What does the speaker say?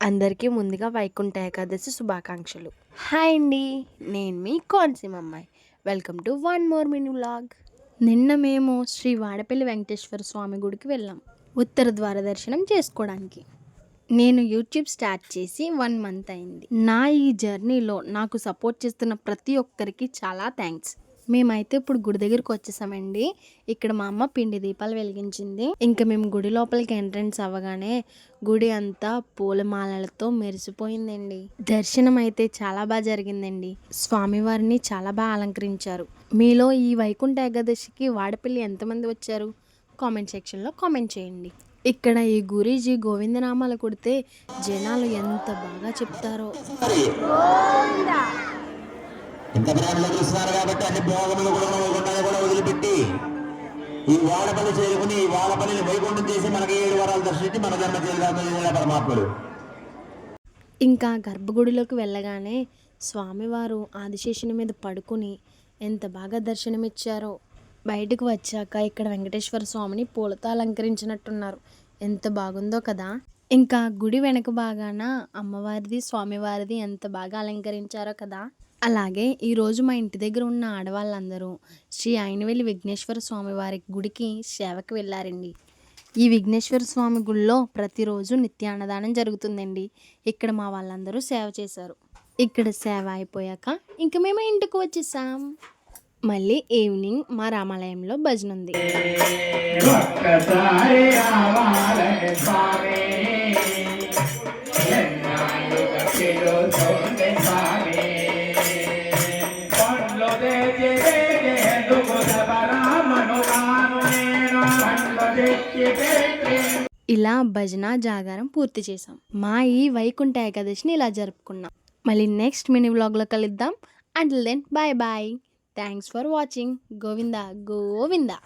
అందరికీ ముందుగా వైకుంఠ ఏకాదశి శుభాకాంక్షలు. హాయ్ అండి, నేను మీ కోనసీమ అమ్మాయి. Welcome to one more mini vlog. నిన్న మేము శ్రీ వాడపల్లి వెంకటేశ్వర స్వామి గుడికి వెళ్ళాం ఉత్తర ద్వార దర్శనం చేసుకోవడానికి. నేను యూట్యూబ్ స్టార్ట్ చేసి 1 మంత్ అయింది. నా ఈ జర్నీలో నాకు సపోర్ట్ చేస్తున్న ప్రతి ఒక్కరికి చాలా థ్యాంక్స్. మేమైతే ఇప్పుడు గుడి దగ్గరికి వచ్చేసామండి. ఇక్కడ మా అమ్మ పిండి దీపాలు వెలిగించింది. ఇంకా మేము గుడి లోపలికి ఎంట్రన్స్ అవ్వగానే గుడి అంతా పూలమాలలతో మెరిసిపోయిందండి. దర్శనం అయితే చాలా బాగా జరిగిందండి. స్వామివారిని చాలా బాగా అలంకరించారు. మీలో ఈ వైకుంఠ ఏకాదశికి వాడపల్లి ఎంతమంది వచ్చారు? కామెంట్ సెక్షన్లో కామెంట్ చేయండి. ఇక్కడ ఈ గురీజీ గోవిందనామాలు కొడితే జనాలు ఎంత బాగా చెప్తారో. ఇంత ప్రేమలో చూస్తున్నారు కాబట్టి అన్ని భోగములు కూడా వదిలిపెట్టి ఈ వాడపల్లి చేరుకుని ఈ వాడపల్లిని వైకుంఠం చేసి మనకి 7 వారాలు దర్శించి మన జన్మ చేయాలి పరమాత్ముడు. ఇంకా గర్భగుడిలోకి వెళ్ళగానే స్వామివారు ఆదిశేషుని మీద పడుకుని ఎంత బాగా దర్శనమిచ్చారో. బయటకు వచ్చాక ఇక్కడ వెంకటేశ్వర స్వామిని పూలతో అలంకరించినట్టున్నారు. ఎంత బాగుందో కదా. ఇంకా గుడి వెనక బాగాన అమ్మవారిది స్వామివారిది ఎంత బాగా అలంకరించారో కదా. అలాగే ఈరోజు మా ఇంటి దగ్గర ఉన్న ఆడవాళ్ళందరూ శ్రీ అయినవెల్లి విఘ్నేశ్వర స్వామి వారి గుడికి సేవకి వెళ్ళారండి. ఈ విఘ్నేశ్వర స్వామి గుడిలో ప్రతిరోజు నిత్యాన్నదానం జరుగుతుందండి. ఇక్కడ మా వాళ్ళందరూ సేవ చేశారు. ఇక్కడ సేవ అయిపోయాక ఇంక మేము ఇంటికి వచ్చేసాం. మళ్ళీ ఈవినింగ్ మా రామాలయంలో భజన ఉంది. ఇలా భజన జాగారం పూర్తి చేసాం. మా ఈ వైకుంఠ ఏకాదశిని ఇలా జరుపుకున్నాం. మళ్ళీ నెక్స్ట్ మినీ వ్లాగ్లో కలుద్దాం. Until then bye bye. Thanks for watching. Govinda Govinda.